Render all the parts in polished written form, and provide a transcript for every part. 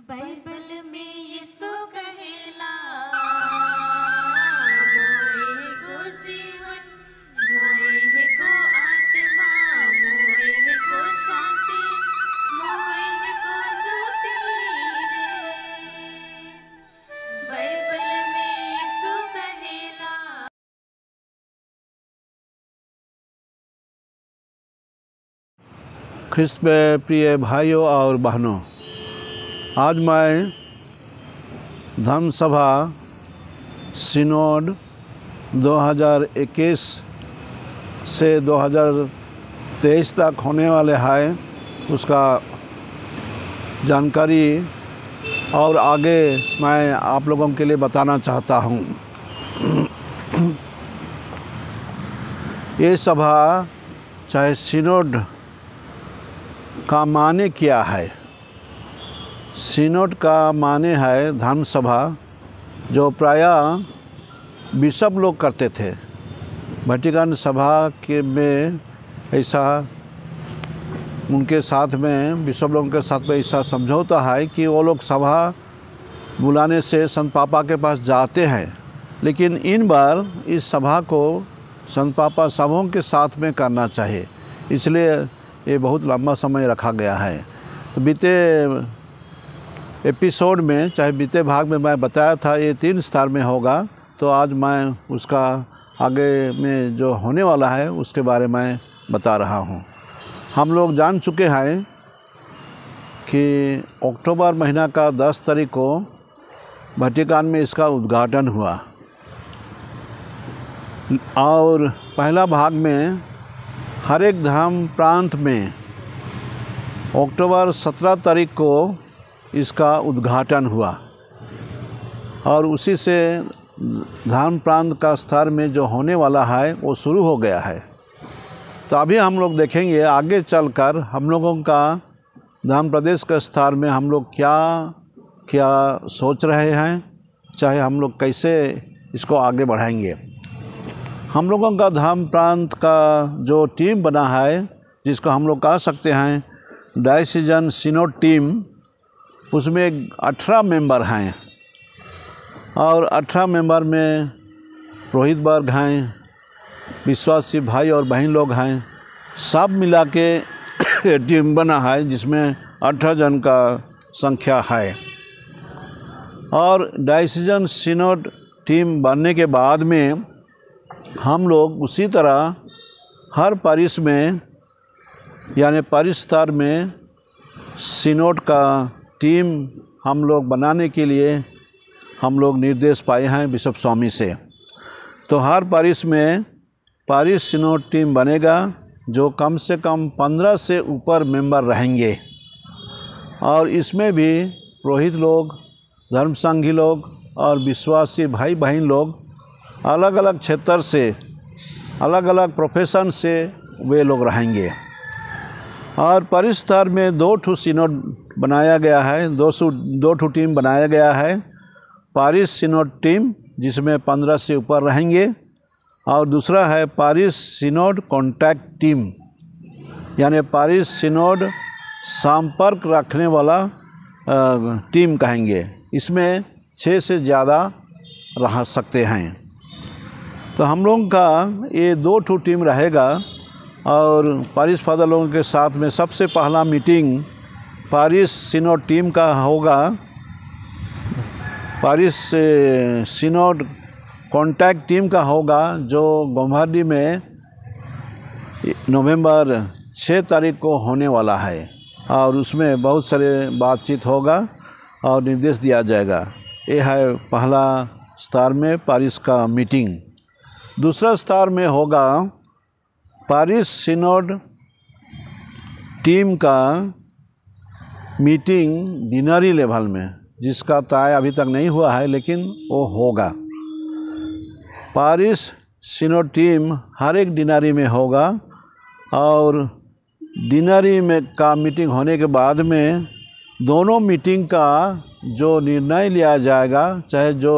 Bible में यीशु कहेला मोए को जीवन मोए को आत्मा मोए को शांति मोए को ज्योति रे। बाइबल में यीशु कहेला। ख्रिस्त में प्रिय भाइयों और बहनों, आज मैं धर्म सभा सिनोड 2021 से 2023 तक होने वाले है उसका जानकारी और आगे मैं आप लोगों के लिए बताना चाहता हूँ। ये सभा चाहे सिनोड का माने क्या है। सिनोड का माने है धर्म सभा, जो प्रायः बिशप लोग करते थे। वेटिकन सभा के में ऐसा उनके साथ में बिशप लोगों के साथ में ऐसा समझौता है कि वो लोग सभा बुलाने से संत पापा के पास जाते हैं, लेकिन इन बार इस सभा को संत पापा सबों के साथ में करना चाहिए, इसलिए ये बहुत लंबा समय रखा गया है। तो बीते एपिसोड में चाहे बीते भाग में मैं बताया था ये 3 स्टार में होगा, तो आज मैं उसका आगे में जो होने वाला है उसके बारे में बता रहा हूँ। हम लोग जान चुके हैं कि अक्टूबर महीना का 10 तारीख को वेटिकन में इसका उद्घाटन हुआ और पहला भाग में हर एक धर्म प्रांत में अक्टूबर 17 तारीख को इसका उद्घाटन हुआ और उसी से धर्म प्रांत का स्तर में जो होने वाला है वो शुरू हो गया है। तो अभी हम लोग देखेंगे आगे चलकर हम लोगों का धर्म प्रदेश के स्तर में हम लोग क्या क्या सोच रहे हैं, चाहे हम लोग कैसे इसको आगे बढ़ाएंगे। हम लोगों का धर्म प्रांत का जो टीम बना है, जिसको हम लोग कह सकते हैं डायसीजन सिनोड टीम, उसमें 18 मेंबर हैं और 18 मेंबर में पुरोहित वर्ग हैं, विश्वासी भाई और बहन लोग हैं, सब मिला के टीम बना है जिसमें 18 जन का संख्या है। और डायसीजन सिनोड टीम बनने के बाद में हम लोग उसी तरह हर पारिश में यानी पारिश स्तर में सिनोड का टीम हम लोग बनाने के लिए हम लोग निर्देश पाए हैं बिशप स्वामी से। तो हर पारिश में पारिश सिनोड टीम बनेगा जो कम से कम 15 से ऊपर मेंबर रहेंगे और इसमें भी पुरोहित लोग, धर्म संघी लोग और विश्वासी भाई बहन लोग अलग अलग क्षेत्र से, अलग अलग प्रोफेशन से वे लोग रहेंगे। और पारिश स्तर में 2 सिनोड बनाया गया है, 2 टीम बनाया गया है। पारिश सिनोड टीम जिसमें 15 से ऊपर रहेंगे और दूसरा है पारिश सिनोड कॉन्टैक्ट टीम, यानी पारिश सिनोड संपर्क रखने वाला टीम कहेंगे। इसमें 6 से ज़्यादा रह सकते हैं। तो हम लोगों का ये 2 टीम रहेगा और पारिश फादर लोगों के साथ में सबसे पहला मीटिंग पारिश सिनोड टीम का होगा। पारिश सिनोड कॉन्टैक्ट टीम का होगा जो गोम्हाडी में नवंबर 6 तारीख को होने वाला है और उसमें बहुत सारे बातचीत होगा और निर्देश दिया जाएगा। ये है पहला स्तर में पारिश का मीटिंग। दूसरा स्तर में होगा पारिश सिनोड टीम का मीटिंग डिनरी लेवल में, जिसका तय अभी तक नहीं हुआ है लेकिन वो होगा। पारिश सिनोड टीम हर एक डिनरी में होगा और डिनरी में का मीटिंग होने के बाद में दोनों मीटिंग का जो निर्णय लिया जाएगा, चाहे जो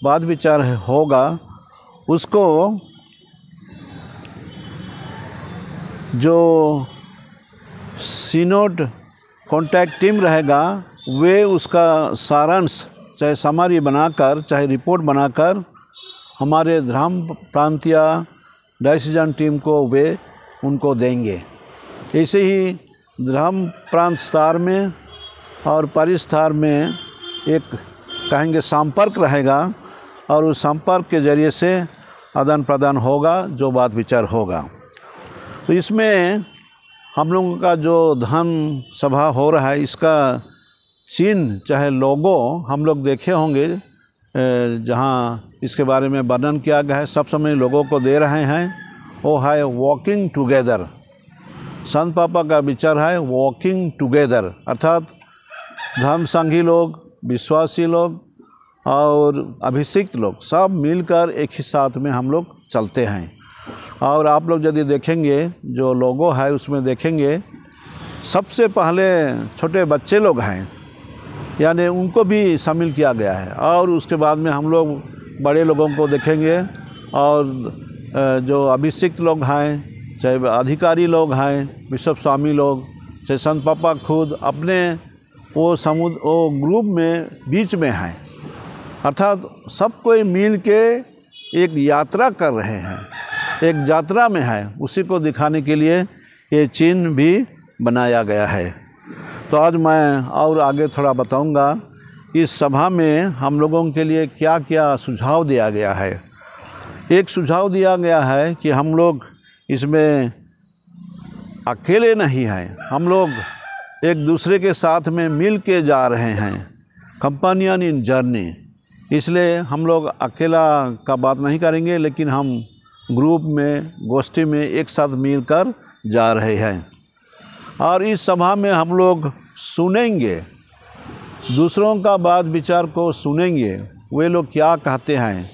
वाद विचार होगा, उसको जो सिनोड कॉन्टैक्ट टीम रहेगा वे उसका सारांश चाहे समरी बनाकर चाहे रिपोर्ट बनाकर हमारे धर्म प्रांतीय डायसीजन टीम को वे उनको देंगे। ऐसे ही धर्म प्रांत स्तर में और परिस्तर में एक कहेंगे संपर्क रहेगा और उस संपर्क के ज़रिए से आदान प्रदान होगा, जो बात विचार होगा। तो इसमें हम लोगों का जो धर्म सभा हो रहा है, इसका चिन्ह चाहे लोगो हम लोग देखे होंगे, जहाँ इसके बारे में वर्णन किया गया है, सब समय लोगों को दे रहे हैं। वो है वॉकिंग टुगेदर। संत पापा का विचार है वॉकिंग टुगेदर, अर्थात धर्म संघी लोग, विश्वासी लोग और अभिषिक्त लोग सब मिलकर एक ही साथ में हम लोग चलते हैं। और आप लोग यदि देखेंगे जो लोगो है उसमें देखेंगे सबसे पहले छोटे बच्चे लोग हैं, यानी उनको भी शामिल किया गया है। और उसके बाद में हम लोग बड़े लोगों को देखेंगे और जो अभिषिक्त लोग हैं, चाहे अधिकारी लोग हैं, बिशप स्वामी लोग, चाहे संत पापा खुद अपने वो ग्रुप में बीच में हैं, अर्थात सब कोई मिल के एक यात्रा कर रहे हैं, एक यात्रा में है। उसी को दिखाने के लिए ये चिन्ह भी बनाया गया है। तो आज मैं और आगे थोड़ा बताऊंगा इस सभा में हम लोगों के लिए क्या क्या सुझाव दिया गया है। एक सुझाव दिया गया है कि हम लोग इसमें अकेले नहीं हैं, हम लोग एक दूसरे के साथ में मिल के जा रहे हैं, कंपेनियन इन जर्नी। इसलिए हम लोग अकेला का बात नहीं करेंगे, लेकिन हम ग्रुप में, गोष्ठी में एक साथ मिलकर जा रहे हैं। और इस सभा में हम लोग सुनेंगे, दूसरों का बात विचार को सुनेंगे, वे लोग क्या कहते हैं,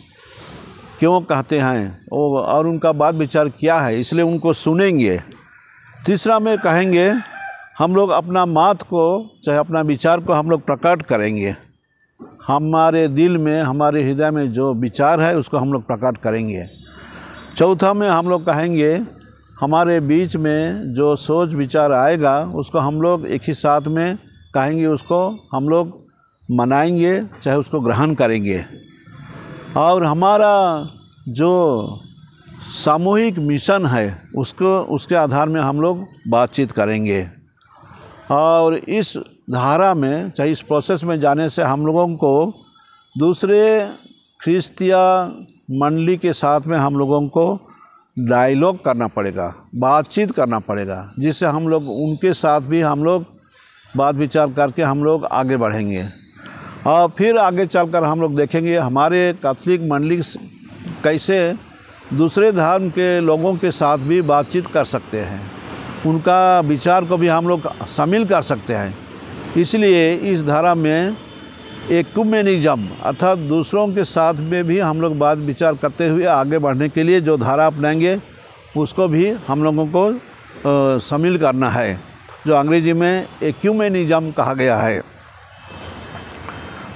क्यों कहते हैं और उनका बात विचार क्या है, इसलिए उनको सुनेंगे। तीसरा में कहेंगे हम लोग अपना बात को चाहे अपना विचार को हम लोग प्रकट करेंगे, हमारे दिल में, हमारे हृदय में जो विचार है उसको हम लोग प्रकट करेंगे। चौथा में हम लोग कहेंगे हमारे बीच में जो सोच विचार आएगा उसको हम लोग एक ही साथ में कहेंगे, उसको हम लोग मनाएंगे, चाहे उसको ग्रहण करेंगे। और हमारा जो सामूहिक मिशन है उसके आधार में हम लोग बातचीत करेंगे। और इस धारा में, चाहे इस प्रोसेस में जाने से हम लोगों को दूसरे ख्रिस्तीय मंडली के साथ में हम लोगों को डायलॉग करना पड़ेगा, बातचीत करना पड़ेगा, जिससे हम लोग उनके साथ भी हम लोग बात विचार करके हम लोग आगे बढ़ेंगे। और फिर आगे चलकर हम लोग देखेंगे हमारे कैथोलिक मंडली कैसे दूसरे धर्म के लोगों के साथ भी बातचीत कर सकते हैं, उनका विचार को भी हम लोग शामिल कर सकते हैं। इसलिए इस धारा में इक्यूमेनिज्म अर्थात दूसरों के साथ में भी हम लोग बात विचार करते हुए आगे बढ़ने के लिए जो धारा अपनाएंगे उसको भी हम लोगों को शामिल करना है, जो अंग्रेजी में इक्यूमेनिज्म कहा गया है।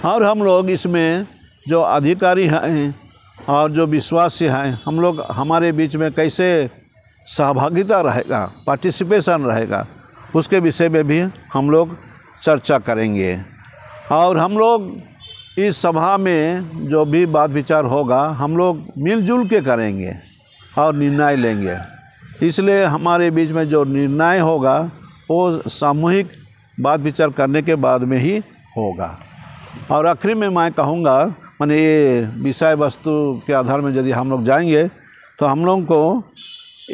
और हम लोग इसमें जो अधिकारी हैं और जो विश्वासी हैं, हम लोग हमारे बीच में कैसे सहभागिता रहेगा, पार्टिसिपेशन रहेगा, उसके विषय में भी हम लोग चर्चा करेंगे। और हम लोग इस सभा में जो भी बात विचार होगा हम लोग मिलजुल के करेंगे और निर्णय लेंगे। इसलिए हमारे बीच में जो निर्णय होगा वो सामूहिक बात विचार करने के बाद में ही होगा। और आखिरी में मैं कहूँगा, माने ये विषय वस्तु के आधार में यदि हम लोग जाएंगे तो हम लोग को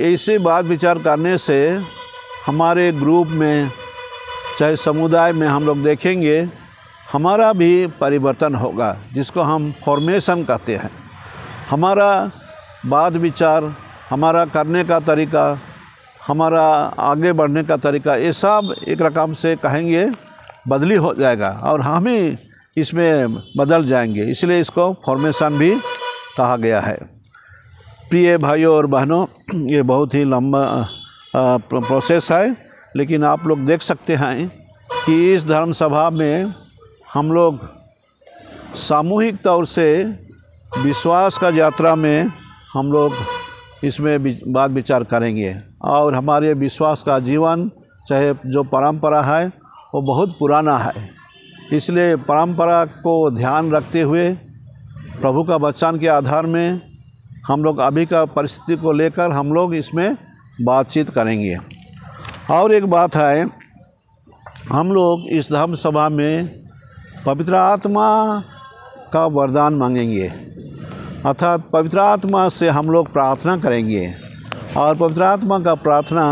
ऐसे बात विचार करने से हमारे ग्रुप में चाहे समुदाय में हम लोग देखेंगे हमारा भी परिवर्तन होगा, जिसको हम फॉर्मेशन कहते हैं। हमारा बात विचार, हमारा करने का तरीका, हमारा आगे बढ़ने का तरीका, ये सब एक रकम से कहेंगे बदली हो जाएगा और हम ही इसमें बदल जाएंगे। इसलिए इसको फॉर्मेशन भी कहा गया है। प्रिय भाइयों और बहनों, ये बहुत ही लंबा प्रोसेस है, लेकिन आप लोग देख सकते हैं कि इस धर्म सभा में हम लोग सामूहिक तौर से विश्वास का यात्रा में हम लोग इसमें बात विचार करेंगे। और हमारे विश्वास का जीवन, चाहे जो परंपरा है वो बहुत पुराना है, इसलिए परंपरा को ध्यान रखते हुए प्रभु का वचन के आधार में हम लोग अभी का परिस्थिति को लेकर हम लोग इसमें बातचीत करेंगे। और एक बात है, हम लोग इस धर्म सभा में पवित्र आत्मा का वरदान मांगेंगे, अर्थात पवित्र आत्मा से हम लोग प्रार्थना करेंगे। और पवित्र आत्मा का प्रार्थना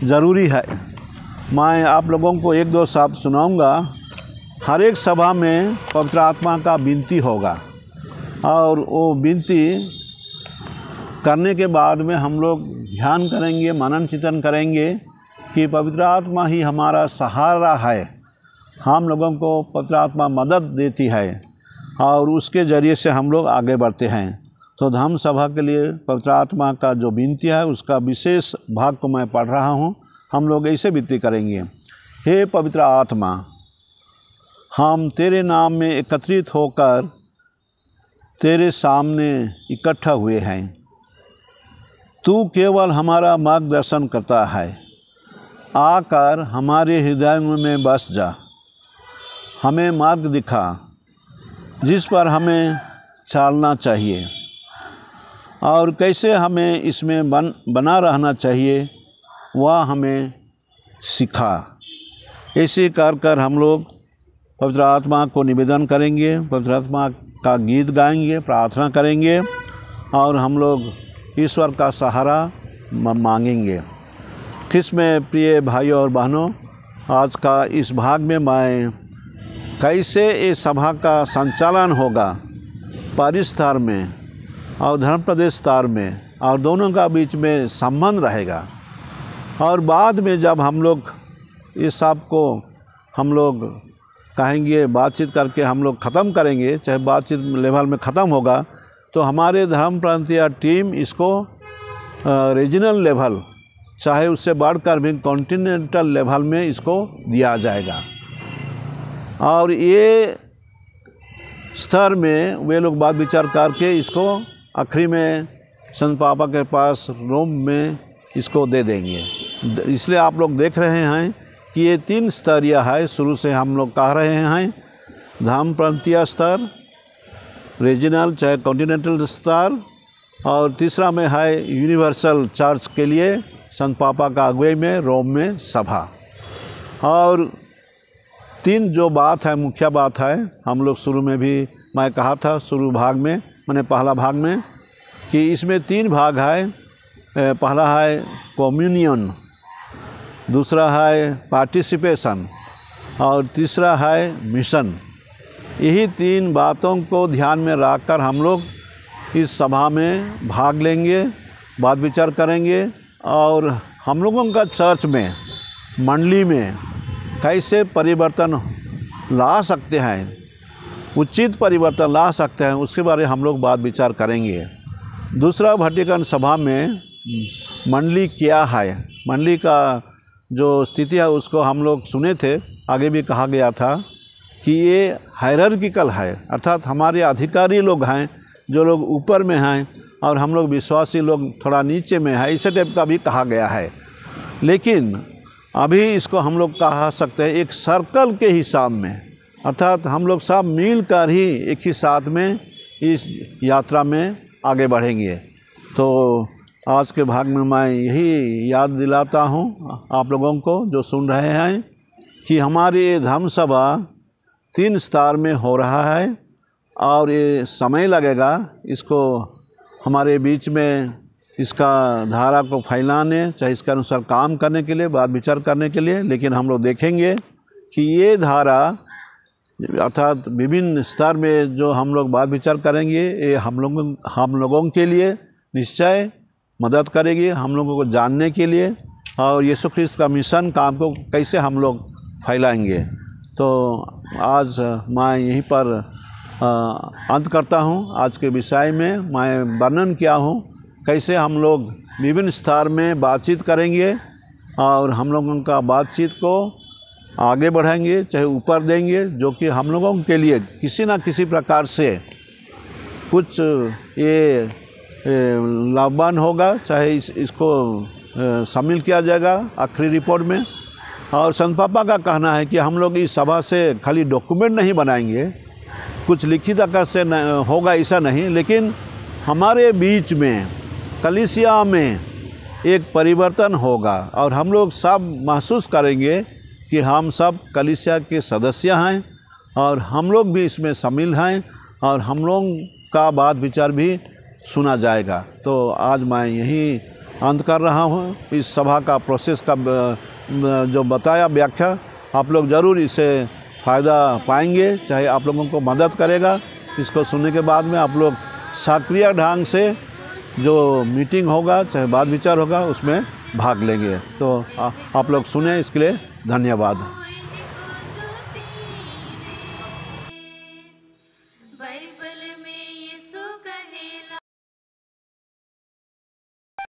ज़रूरी है। मैं आप लोगों को एक दो शब्द सुनाऊंगा। हर एक सभा में पवित्र आत्मा का विनती होगा और वो विनती करने के बाद में हम लोग ध्यान करेंगे, मनन चिंतन करेंगे कि पवित्र आत्मा ही हमारा सहारा है। हम लोगों को पवित्र आत्मा मदद देती है और उसके ज़रिए से हम लोग आगे बढ़ते हैं। तो धम्म सभा के लिए पवित्र आत्मा का जो विनती है उसका विशेष भाग को मैं पढ़ रहा हूँ। हम लोग ऐसे विनती करेंगे। हे पवित्र आत्मा, हम तेरे नाम में एकत्रित होकर तेरे सामने इकट्ठा हुए हैं। तू केवल हमारा मार्गदर्शन करता है। आकर हमारे हृदयों में बस जा। हमें मार्ग दिखा जिस पर हमें चलना चाहिए और कैसे हमें इसमें बना रहना चाहिए वह हमें सिखा। ऐसे कर हम लोग पवित्र आत्मा को निवेदन करेंगे, पवित्र आत्मा का गीत गाएंगे, प्रार्थना करेंगे और हम लोग ईश्वर का सहारा मांगेंगे। ख्रिस्त में प्रिय भाइयों और बहनों, आज का इस भाग में मैं कैसे इस सभा का संचालन होगा परिस्तर में और धर्म प्रदेश स्तर में और दोनों का बीच में संबंध रहेगा। और बाद में जब हम लोग इस सब को हम लोग कहेंगे, बातचीत करके हम लोग ख़त्म करेंगे, चाहे बातचीत लेवल में ख़त्म होगा तो हमारे धर्म प्रांतीय टीम इसको रीजनल लेवल चाहे उससे बढ़कर भी कॉन्टिनेंटल लेवल में इसको दिया जाएगा। और ये स्तर में वे लोग बात विचार करके इसको आखिरी में संत पापा के पास रोम में इसको दे देंगे। इसलिए आप लोग देख रहे हैं कि ये 3 स्तरीय है। शुरू से हम लोग कह रहे हैं धर्म प्रांतीय स्तर, रीजनल चाहे कॉन्टिनेंटल स्तर, और तीसरा में है यूनिवर्सल चर्च के लिए संत पापा का अगुवाई में रोम में सभा। और 3 जो बात है, मुख्य बात है, हम लोग शुरू में भी मैं कहा था, शुरू भाग में मैंने पहला भाग में कि इसमें 3 भाग है। पहला है कम्युनियन, दूसरा है पार्टिसिपेशन और तीसरा है मिशन। यही 3 बातों को ध्यान में रखकर हम लोग इस सभा में भाग लेंगे, बात विचार करेंगे और हम लोगों का चर्च में, मंडली में कैसे परिवर्तन ला सकते हैं, उचित परिवर्तन ला सकते हैं, उसके बारे में हम लोग बात विचार करेंगे। दूसरा, वेटिकन सभा में मंडली क्या है, मंडली का जो स्थिति है उसको हम लोग सुने थे। आगे भी कहा गया था कि ये हायरार्किकल है, अर्थात हमारे अधिकारी लोग हैं जो लोग ऊपर में हैं और हम लोग विश्वासी लोग थोड़ा नीचे में हैं, इस टाइप का भी कहा गया है। लेकिन अभी इसको हम लोग कहा सकते हैं एक सर्कल के हिसाब में, अर्थात हम लोग सब मिलकर ही एक ही साथ में इस यात्रा में आगे बढ़ेंगे। तो आज के भाग में मैं यही याद दिलाता हूँ आप लोगों को जो सुन रहे हैं कि हमारी ये धम्म सभा 3 स्तर में हो रहा है और ये समय लगेगा इसको हमारे बीच में इसका धारा को फैलाने, चाहे इसके अनुसार काम करने के लिए, बात विचार करने के लिए। लेकिन हम लोग देखेंगे कि ये धारा अर्थात विभिन्न स्तर में जो हम लोग बात विचार करेंगे ये हम लोगों के लिए निश्चय मदद करेगी, हम लोगों को जानने के लिए और यीशु ख्रिस्त का मिशन काम को कैसे हम लोग फैलाएंगे। तो आज मैं यहीं पर अंत करता हूँ। आज के विषय में मैं वर्णन किया हूँ कैसे हम लोग विभिन्न स्तर में बातचीत करेंगे और हम लोगों का बातचीत को आगे बढ़ाएंगे, चाहे ऊपर देंगे, जो कि हम लोगों के लिए किसी न किसी प्रकार से कुछ ये लाभवान होगा, चाहे इसको शामिल किया जाएगा आखिरी रिपोर्ट में। और संत पापा का कहना है कि हम लोग इस सभा से खाली डॉक्यूमेंट नहीं बनाएंगे, कुछ लिखित आकार से होगा ऐसा नहीं, लेकिन हमारे बीच में कलीसिया में एक परिवर्तन होगा और हम लोग सब महसूस करेंगे कि हम सब कलीसिया के सदस्य हैं और हम लोग भी इसमें शामिल हैं और हम लोग का बात विचार भी सुना जाएगा। तो आज मैं यही अंत कर रहा हूँ। इस सभा का प्रोसेस का जो बताया व्याख्या, आप लोग ज़रूर इससे फ़ायदा पाएंगे, चाहे आप लोगों को मदद करेगा। इसको सुनने के बाद में आप लोग सक्रिय ढंग से जो मीटिंग होगा चाहे बात विचार होगा उसमें भाग लेंगे। तो आप लोग सुने, इसके लिए धन्यवाद।